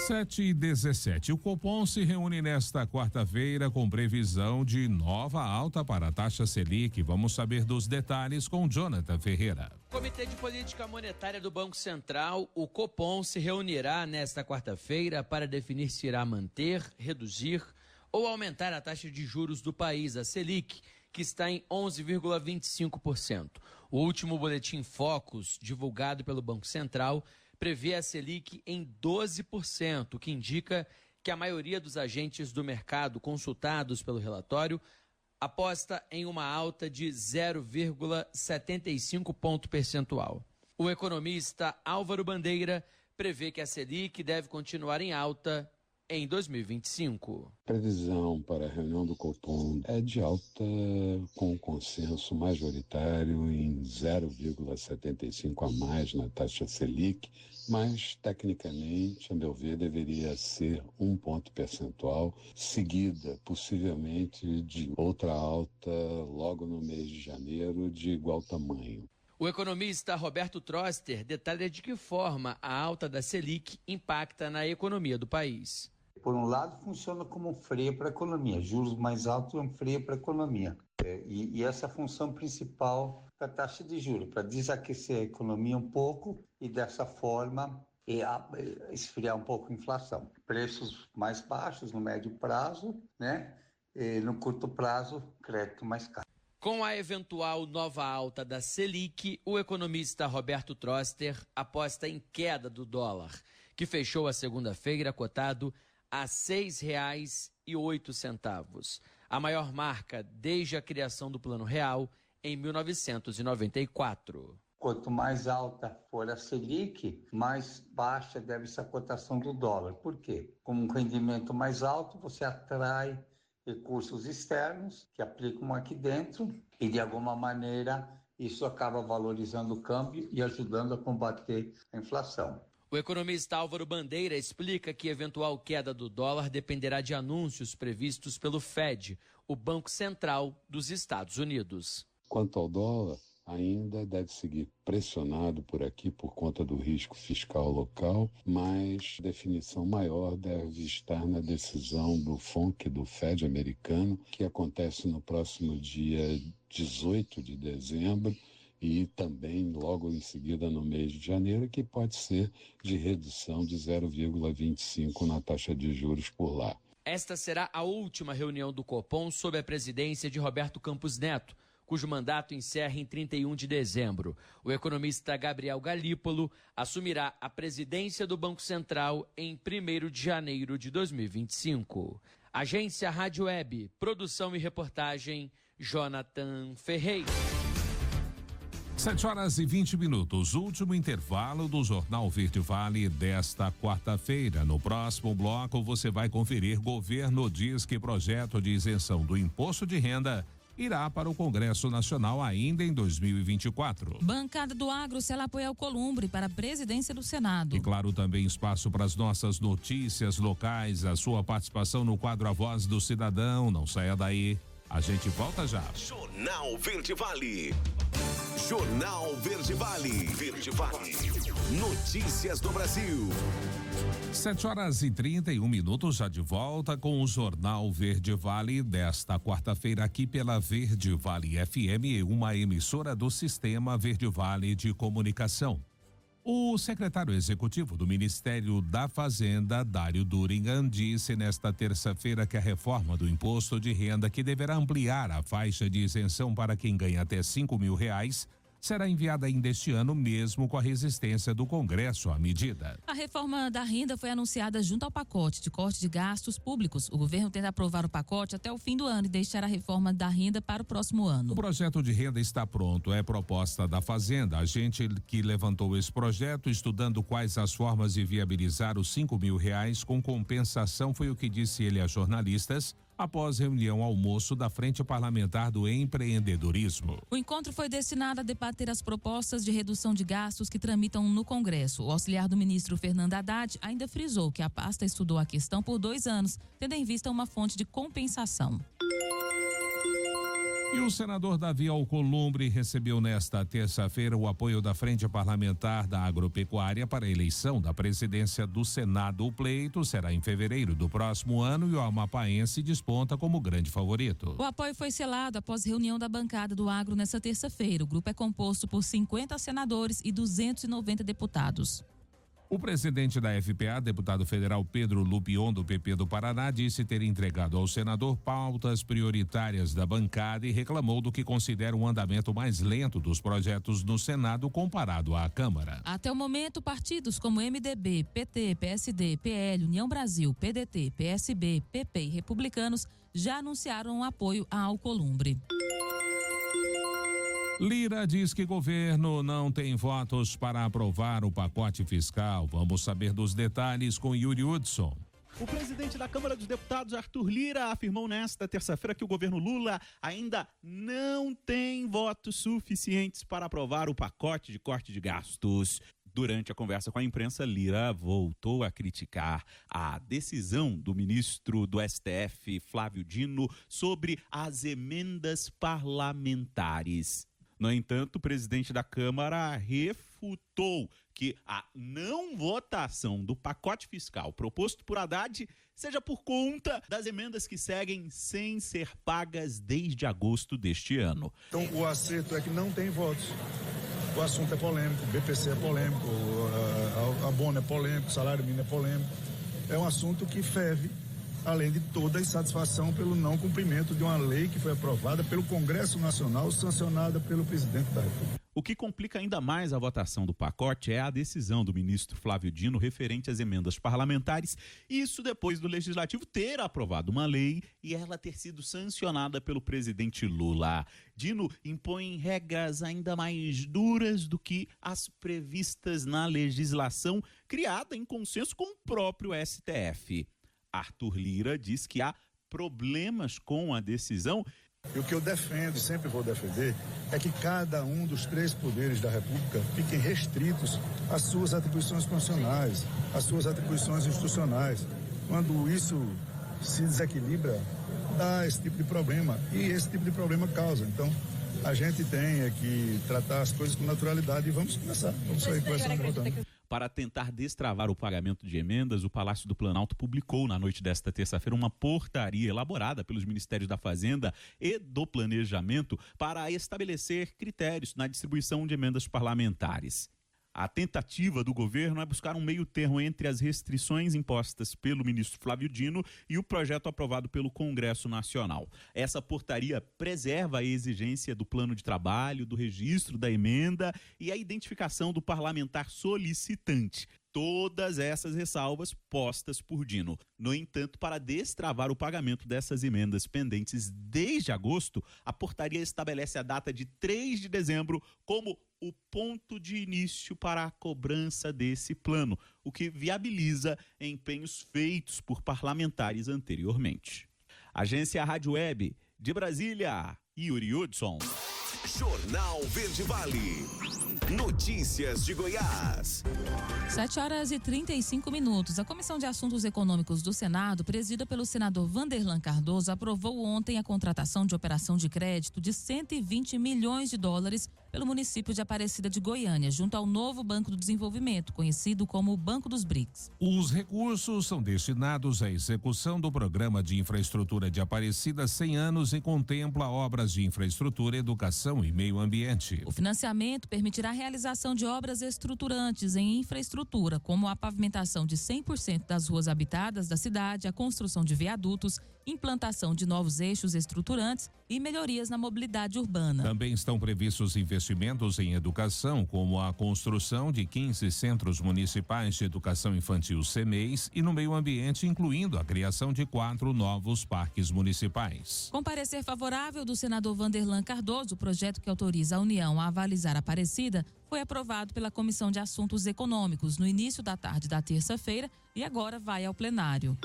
7h17. O Copom se reúne nesta quarta-feira com previsão de nova alta para a taxa Selic. Vamos saber dos detalhes com Jonathan Ferreira.
O Comitê de Política Monetária do Banco Central, o Copom, se reunirá nesta quarta-feira para definir se irá manter, reduzir ou aumentar a taxa de juros do país, a Selic, que está em 11,25%. O último boletim Focus, divulgado pelo Banco Central, prevê a Selic em 12%, o que indica que a maioria dos agentes do mercado consultados pelo relatório aposta em uma alta de 0,75 ponto percentual. O economista Álvaro Bandeira prevê que a Selic deve continuar em alta em 2025.
A previsão para a reunião do Copom é de alta com consenso majoritário em 0,75 a mais na taxa Selic, mas tecnicamente, a meu ver, deveria ser 1 ponto percentual, seguida possivelmente de outra alta logo no mês de janeiro de igual tamanho.
O economista Roberto Troster detalha de que forma a alta da Selic impacta na economia do país.
Por um lado, funciona como um freio para a economia. Juros mais altos é um freio para a economia. E essa é a função principal da taxa de juros, para desaquecer a economia um pouco e, dessa forma, esfriar um pouco a inflação. Preços mais baixos no médio prazo, né? E no curto prazo, crédito mais caro.
Com a eventual nova alta da Selic, o economista Roberto Troster aposta em queda do dólar, que fechou a segunda-feira cotado a R$ 6,08, a maior marca desde a criação do Plano Real em 1994.
Quanto mais alta for a Selic, mais baixa deve ser a cotação do dólar. Por quê? Com um rendimento mais alto, você atrai recursos externos que aplicam aqui dentro e, de alguma maneira, isso acaba valorizando o câmbio e ajudando a combater a inflação.
O economista Álvaro Bandeira explica que eventual queda do dólar dependerá de anúncios previstos pelo Fed, o Banco Central dos Estados Unidos.
Quanto ao dólar, ainda deve seguir pressionado por aqui por conta do risco fiscal local, mas a definição maior deve estar na decisão do FONC, do Fed americano, que acontece no próximo dia 18 de dezembro, e também logo em seguida no mês de janeiro, que pode ser de redução de 0,25 na taxa de juros por lá.
Esta será a última reunião do Copom sob a presidência de Roberto Campos Neto, cujo mandato encerra em 31 de dezembro. O economista Gabriel Galípolo assumirá a presidência do Banco Central em 1º de janeiro de 2025. Agência Rádio Web, produção e reportagem, Jonathan Ferreira.
7h20, último intervalo do Jornal Verde Vale desta quarta-feira. No próximo bloco você vai conferir: governo diz que projeto de isenção do imposto de renda irá para o Congresso Nacional ainda em 2024.
Bancada do Agro sela apoia Alcolumbre para a presidência do Senado.
E claro, também espaço para as nossas notícias locais, a sua participação no quadro A Voz do Cidadão. Não saia daí, a gente volta já.
Jornal Verde Vale. Jornal Verde Vale. Verde Vale. Notícias do Brasil.
7h31, já de volta com o Jornal Verde Vale desta quarta-feira aqui pela Verde Vale FM, uma emissora do Sistema Verde Vale de Comunicação. O secretário executivo do Ministério da Fazenda, Dário Durigan, disse nesta terça-feira que a reforma do imposto de renda, que deverá ampliar a faixa de isenção para quem ganha até R$5.000, será enviada ainda este ano, mesmo com a resistência do Congresso à medida.
A reforma da renda foi anunciada junto ao pacote de corte de gastos públicos. O governo tenta aprovar o pacote até o fim do ano e deixar a reforma da renda para o próximo ano.
O projeto de renda está pronto, é proposta da Fazenda. A gente que levantou esse projeto, estudando quais as formas de viabilizar os R$5.000 com compensação, foi o que disse ele a jornalistas após reunião almoço da Frente Parlamentar do Empreendedorismo.
O encontro foi destinado a debater as propostas de redução de gastos que tramitam no Congresso. O auxiliar do ministro Fernando Haddad ainda frisou que a pasta estudou a questão por 2 anos, tendo em vista uma fonte de compensação.
E o senador Davi Alcolumbre recebeu nesta terça-feira o apoio da Frente Parlamentar da Agropecuária para a eleição da presidência do Senado. O pleito será em fevereiro do próximo ano e o amapaense desponta como grande favorito.
O apoio foi selado após reunião da bancada do Agro nesta terça-feira. O grupo é composto por 50 senadores e 290 deputados.
O presidente da FPA, deputado federal Pedro Lupion, do PP do Paraná, disse ter entregado ao senador pautas prioritárias da bancada e reclamou do que considera um andamento mais lento dos projetos no Senado comparado à Câmara.
Até o momento, partidos como MDB, PT, PSD, PL, União Brasil, PDT, PSB, PP e Republicanos já anunciaram apoio a Alcolumbre.
Lira diz que governo não tem votos para aprovar o pacote fiscal. Vamos saber dos detalhes com Yuri Hudson.
O presidente da Câmara dos Deputados, Arthur Lira, afirmou nesta terça-feira que o governo Lula ainda não tem votos suficientes para aprovar o pacote de corte de gastos. Durante a conversa com a imprensa, Lira voltou a criticar a decisão do ministro do STF, Flávio Dino, sobre as emendas parlamentares. No entanto, o presidente da Câmara refutou que a não votação do pacote fiscal proposto por Haddad seja por conta das emendas que seguem sem ser pagas desde agosto deste ano.
Então, o acerto é que não tem votos. O assunto é polêmico, o BPC é polêmico, a abono é polêmico, o salário mínimo é polêmico. É um assunto que ferve, além de toda a insatisfação pelo não cumprimento de uma lei que foi aprovada pelo Congresso Nacional, sancionada pelo presidente da República.
O que complica ainda mais a votação do pacote é a decisão do ministro Flávio Dino referente às emendas parlamentares, isso depois do Legislativo ter aprovado uma lei e ela ter sido sancionada pelo presidente Lula. Dino impõe regras ainda mais duras do que as previstas na legislação criada em consenso com o próprio STF. Arthur Lira diz que há problemas com a decisão.
E o que eu defendo, sempre vou defender, é que cada um dos três poderes da República fiquem restritos às suas atribuições constitucionais, às suas atribuições institucionais. Quando isso se desequilibra, dá esse tipo de problema. E esse tipo de problema causa. Então, a gente tem que tratar as coisas com naturalidade e vamos começar. Vamos sair conversando e votando.
Para tentar destravar o pagamento de emendas, o Palácio do Planalto publicou na noite desta terça-feira uma portaria elaborada pelos Ministérios da Fazenda e do Planejamento para estabelecer critérios na distribuição de emendas parlamentares. A tentativa do governo é buscar um meio termo entre as restrições impostas pelo ministro Flávio Dino e o projeto aprovado pelo Congresso Nacional. Essa portaria preserva a exigência do plano de trabalho, do registro da emenda e a identificação do parlamentar solicitante. Todas essas ressalvas postas por Dino. No entanto, para destravar o pagamento dessas emendas pendentes desde agosto, a portaria estabelece a data de 3 de dezembro como o ponto de início para a cobrança desse plano, o que viabiliza empenhos feitos por parlamentares anteriormente. Agência Rádio Web de Brasília, Yuri Hudson.
Jornal Verde Vale. Notícias de Goiás.
7h35. A Comissão de Assuntos Econômicos do Senado, presidida pelo senador Vanderlan Cardoso, aprovou ontem a contratação de operação de crédito de 120 milhões de dólares pelo município de Aparecida de Goiânia, junto ao novo Banco do Desenvolvimento, conhecido como o Banco dos BRICS.
Os recursos são destinados à execução do Programa de Infraestrutura de Aparecida 100 anos e contempla obras de infraestrutura, educação e meio ambiente.
O financiamento permitirá a realização de obras estruturantes em infraestrutura, como a pavimentação de 100% das ruas habitadas da cidade, a construção de viadutos, implantação de novos eixos estruturantes e melhorias na mobilidade urbana.
Também estão previstos investimentos em educação, como a construção de 15 centros municipais de educação infantil CEMEIs e no meio ambiente, incluindo a criação de 4 novos parques municipais.
Com parecer favorável do senador Vanderlan Cardoso, o projeto que autoriza a União a avalizar Aparecida foi aprovado pela Comissão de Assuntos Econômicos no início da tarde da terça-feira e agora vai ao plenário.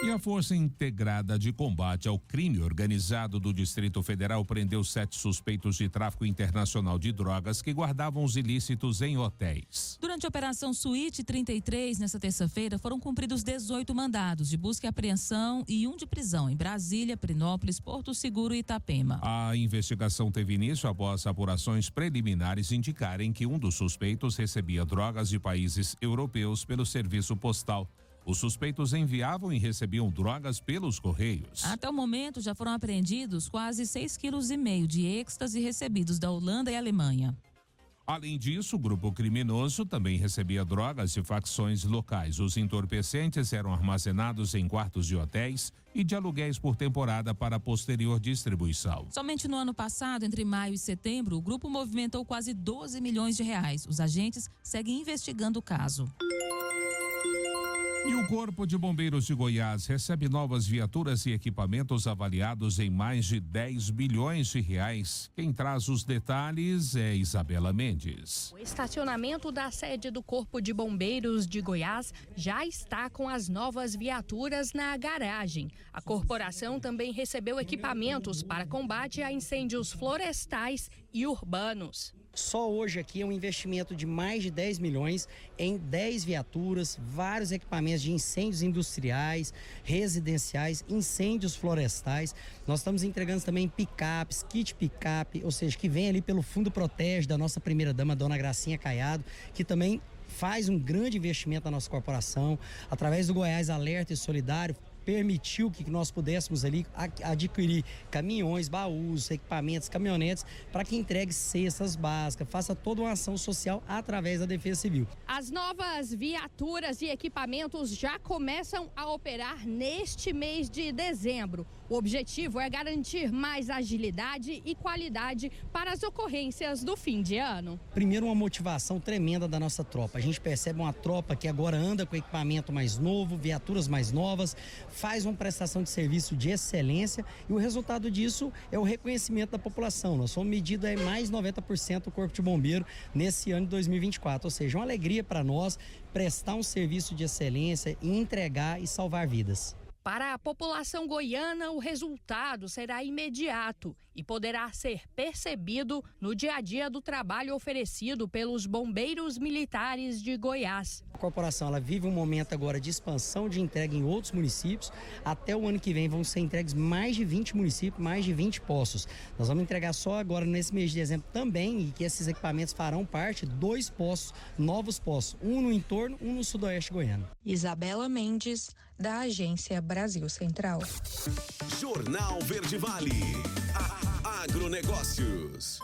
E a Força Integrada de Combate ao Crime Organizado do Distrito Federal prendeu 7 suspeitos de tráfico internacional de drogas que guardavam os ilícitos em hotéis.
Durante a Operação Suíte 33, nesta terça-feira, foram cumpridos 18 mandados de busca e apreensão e 1 de prisão em Brasília, Perinópolis, Porto Seguro e Itapema.
A investigação teve início após apurações preliminares indicarem que um dos suspeitos recebia drogas de países europeus pelo serviço postal. Os suspeitos enviavam e recebiam drogas pelos correios.
Até o momento, já foram apreendidos quase 6,5 kg de êxtase recebidos da Holanda e Alemanha.
Além disso, o grupo criminoso também recebia drogas de facções locais. Os entorpecentes eram armazenados em quartos de hotéis e de aluguéis por temporada para posterior distribuição.
Somente no ano passado, entre maio e setembro, o grupo movimentou quase 12 milhões de reais. Os agentes seguem investigando o caso.
E o Corpo de Bombeiros de Goiás recebe novas viaturas e equipamentos avaliados em mais de 10 bilhões de reais. Quem traz os detalhes é Isabela Mendes.
O estacionamento da sede do Corpo de Bombeiros de Goiás já está com as novas viaturas na garagem. A corporação também recebeu equipamentos para combate a incêndios florestais e urbanos.
Só hoje aqui é um investimento de mais de 10 milhões em 10 viaturas, vários equipamentos de incêndios industriais, residenciais, incêndios florestais. Nós estamos entregando também picapes, kit picape, ou seja, que vem ali pelo Fundo Protege da nossa primeira-dama, Dona Gracinha Caiado, que também faz um grande investimento na nossa corporação, através do Goiás Alerta e Solidário, permitiu que nós pudéssemos ali adquirir caminhões, baús, equipamentos, caminhonetes, para que entregue cestas básicas, faça toda uma ação social através da Defesa Civil.
As novas viaturas e equipamentos já começam a operar neste mês de dezembro. O objetivo é garantir mais agilidade e qualidade para as ocorrências do fim de ano.
Primeiro, uma motivação tremenda da nossa tropa. A gente percebe uma tropa que agora anda com equipamento mais novo, viaturas mais novas, faz uma prestação de serviço de excelência e o resultado disso é o reconhecimento da população. Nós fomos medidos aí mais 90% do Corpo de Bombeiro nesse ano de 2024, ou seja, uma alegria para nós prestar um serviço de excelência e entregar e salvar vidas.
Para a população goiana, o resultado será imediato e poderá ser percebido no dia a dia do trabalho oferecido pelos bombeiros militares de Goiás.
A corporação ela vive um momento agora de expansão de entrega em outros municípios. Até o ano que vem vão ser entregues mais de 20 municípios, mais de 20 postos. Nós vamos entregar só agora nesse mês de dezembro também, e que esses equipamentos farão parte, 2 postos, novos postos, um no entorno, um no sudoeste goiano.
Isabela Mendes, da Agência Brasil Central.
Jornal Verde Vale. Agronegócios.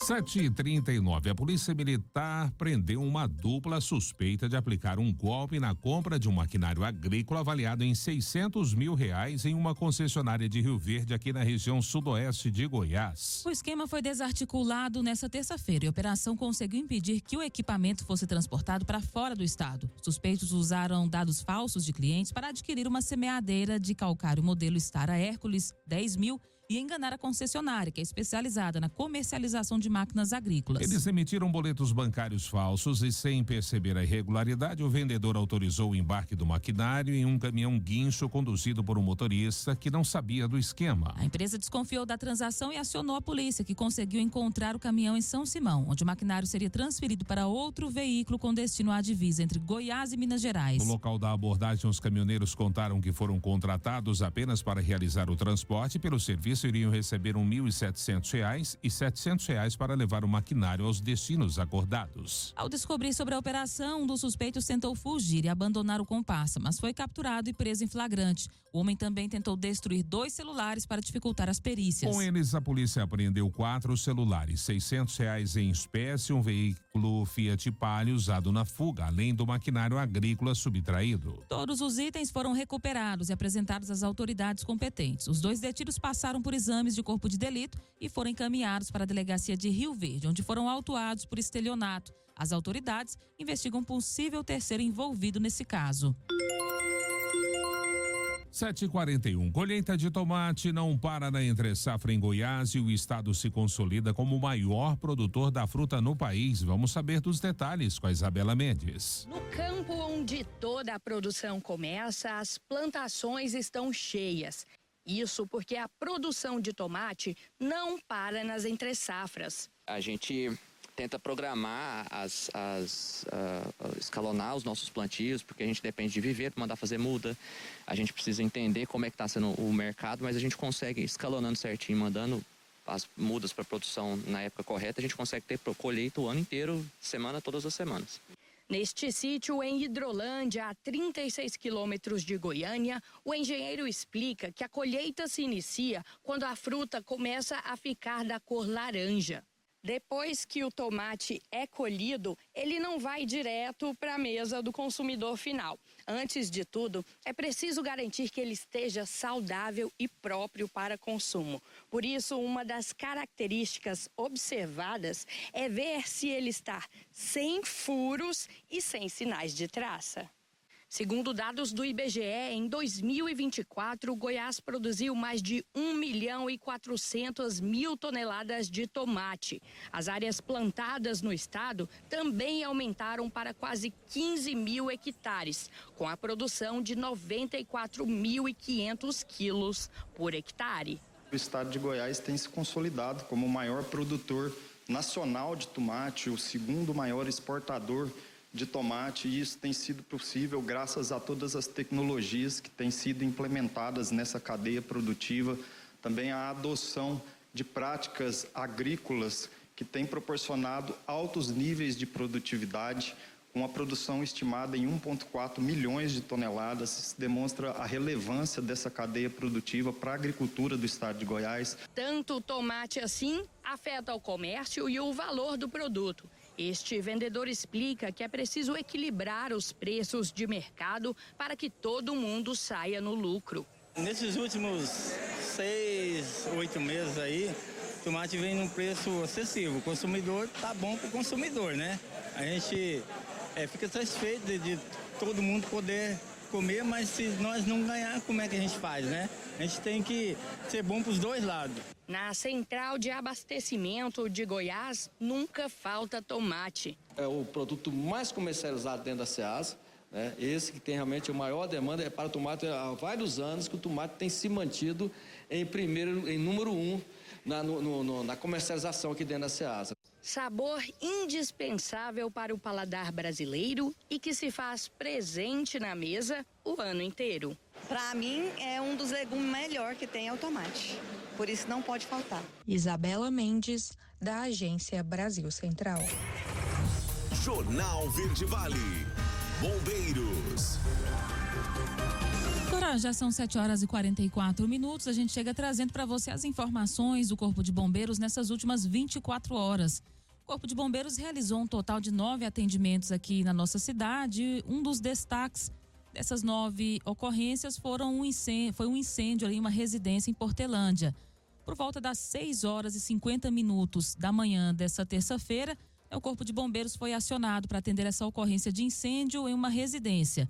7h39, a Polícia Militar prendeu uma dupla suspeita de aplicar um golpe na compra de um maquinário agrícola avaliado em R$600 mil em uma concessionária de Rio Verde, aqui na região sudoeste de Goiás.
O esquema foi desarticulado nesta terça-feira e a operação conseguiu impedir que o equipamento fosse transportado para fora do estado. Suspeitos usaram dados falsos de clientes para adquirir uma semeadeira de calcário modelo Stara Hércules 10.000 e enganar a concessionária, que é especializada na comercialização de máquinas agrícolas.
Eles emitiram boletos bancários falsos e, sem perceber a irregularidade, o vendedor autorizou o embarque do maquinário em um caminhão guincho conduzido por um motorista que não sabia do esquema.
A empresa desconfiou da transação e acionou a polícia, que conseguiu encontrar o caminhão em São Simão, onde o maquinário seria transferido para outro veículo com destino à divisa entre Goiás e Minas Gerais.
No local da abordagem, os caminhoneiros contaram que foram contratados apenas para realizar o transporte. Pelo serviço, iriam receber R$1.700 e R$700 para levar o maquinário aos destinos acordados.
Ao descobrir sobre a operação, um dos suspeitos tentou fugir e abandonar o comparsa, mas foi capturado e preso em flagrante. O homem também tentou destruir 2 celulares para dificultar as perícias.
Com eles, a polícia apreendeu 4 celulares, R$600 em espécie, um veículo Fiat Palio usado na fuga, além do maquinário agrícola subtraído.
Todos os itens foram recuperados e apresentados às autoridades competentes. Os 2 detidos passaram por exames de corpo de delito e foram encaminhados para a delegacia de Rio Verde, onde foram autuados por estelionato. As autoridades investigam um possível terceiro envolvido nesse caso.
7h41. Colheita de tomate não para na entre-safra em Goiás e o estado se consolida como o maior produtor da fruta no país. Vamos saber dos detalhes com a Isabela Mendes.
No campo onde toda a produção começa, as plantações estão cheias. Isso porque a produção de tomate não para nas entre-safras.
A gente tenta programar, escalonar os nossos plantios, porque a gente depende de viver para mandar fazer muda. A gente precisa entender como é que está sendo o mercado, mas a gente consegue, escalonando certinho, mandando as mudas para produção na época correta, a gente consegue ter colheita o ano inteiro, todas as semanas.
Neste sítio, em Hidrolândia, a 36 quilômetros de Goiânia, o engenheiro explica que a colheita se inicia quando a fruta começa a ficar da cor laranja. Depois que o tomate é colhido, ele não vai direto para a mesa do consumidor final. Antes de tudo, é preciso garantir que ele esteja saudável e próprio para consumo. Por isso, uma das características observadas é ver se ele está sem furos e sem sinais de traça. Segundo dados do IBGE, em 2024, Goiás produziu mais de 1.400.000 toneladas de tomate. As áreas plantadas no estado também aumentaram para quase 15 mil hectares, com a produção de 94.500 quilos por hectare.
O estado de Goiás tem se consolidado como o maior produtor nacional de tomate, o segundo maior exportador de tomate, e isso tem sido possível graças a todas as tecnologias que têm sido implementadas nessa cadeia produtiva, também a adoção de práticas agrícolas que têm proporcionado altos níveis de produtividade, com a produção estimada em 1,4 milhões de toneladas. Isso demonstra a relevância dessa cadeia produtiva para a agricultura do estado de Goiás.
Tanto o tomate assim afeta o comércio e o valor do produto. Este vendedor explica que é preciso equilibrar os preços de mercado para que todo mundo saia no lucro.
Nesses últimos 6, 8 meses aí, o tomate vem num preço acessível. O consumidor tá bom para o consumidor, né? A gente fica satisfeito de todo mundo poder comer, mas se nós não ganhar, como é que a gente faz, né? A gente tem que ser bom para os dois lados.
Na central de abastecimento de Goiás, nunca falta tomate.
É o produto mais comercializado dentro da Ceasa, né? Esse que tem realmente a maior demanda é para o tomate. Há vários anos que o tomate tem se mantido em número 1 na comercialização aqui dentro da Ceasa.
Sabor indispensável para o paladar brasileiro e que se faz presente na mesa o ano inteiro.
Para mim, é um dos legumes melhor que tem é o tomate. Por isso não pode faltar.
Isabela Mendes, da Agência Brasil Central.
Jornal Verde Vale. Bombeiros.
Agora já são 7h44. A gente chega trazendo para você as informações do Corpo de Bombeiros nessas últimas 24 horas. O Corpo de Bombeiros realizou um total de 9 atendimentos aqui na nossa cidade. Um dos destaques dessas 9 ocorrências foi um incêndio ali em uma residência em Portelândia. Por volta das 6h50 da manhã dessa terça-feira, o Corpo de Bombeiros foi acionado para atender essa ocorrência de incêndio em uma residência.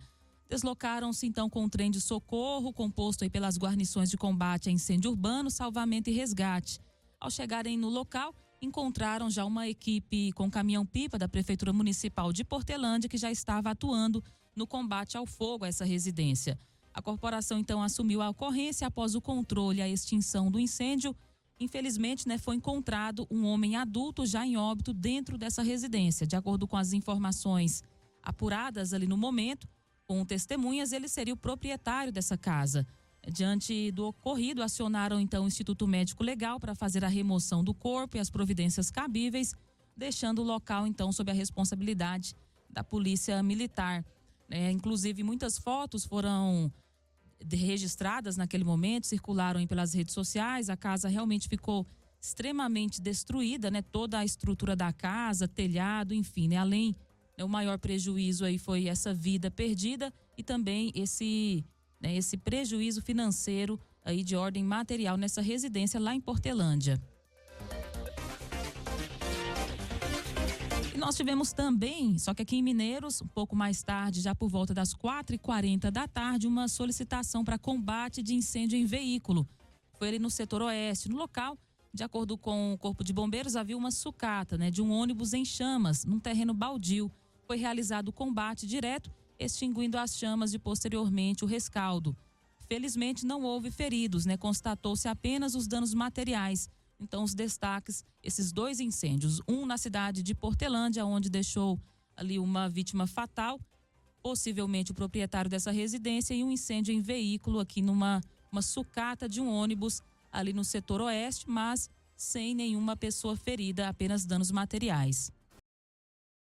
Deslocaram-se então com um trem de socorro, composto aí pelas guarnições de combate a incêndio urbano, salvamento e resgate. Ao chegarem no local, encontraram já uma equipe com caminhão-pipa da Prefeitura Municipal de Portelândia, que já estava atuando no combate ao fogo a essa residência. A corporação então assumiu a ocorrência após o controle e a extinção do incêndio. Infelizmente, foi encontrado um homem adulto já em óbito dentro dessa residência. De acordo com as informações apuradas ali no momento, com testemunhas, ele seria o proprietário dessa casa. Diante do ocorrido, acionaram então o Instituto Médico Legal para fazer a remoção do corpo e as providências cabíveis, deixando o local então sob a responsabilidade da Polícia Militar. Inclusive, muitas fotos foram registradas naquele momento, circularam pelas redes sociais. A casa realmente ficou extremamente destruída, toda a estrutura da casa, telhado, enfim, além, o maior prejuízo aí foi essa vida perdida e também esse prejuízo financeiro aí de ordem material nessa residência lá em Portelândia. Nós tivemos também, só que aqui em Mineiros, um pouco mais tarde, já por volta das 4h40 da tarde, uma solicitação para combate de incêndio em veículo. Foi ali no setor oeste. No local, de acordo com o Corpo de Bombeiros, havia uma sucata, de um ônibus em chamas, num terreno baldio. Foi realizado o combate direto, extinguindo as chamas e posteriormente o rescaldo. Felizmente não houve feridos, constatou-se apenas os danos materiais. Então os destaques, esses 2 incêndios, um na cidade de Portelândia, onde deixou ali uma vítima fatal, possivelmente o proprietário dessa residência, e um incêndio em veículo aqui numa sucata de um ônibus ali no setor oeste, mas sem nenhuma pessoa ferida, apenas danos materiais.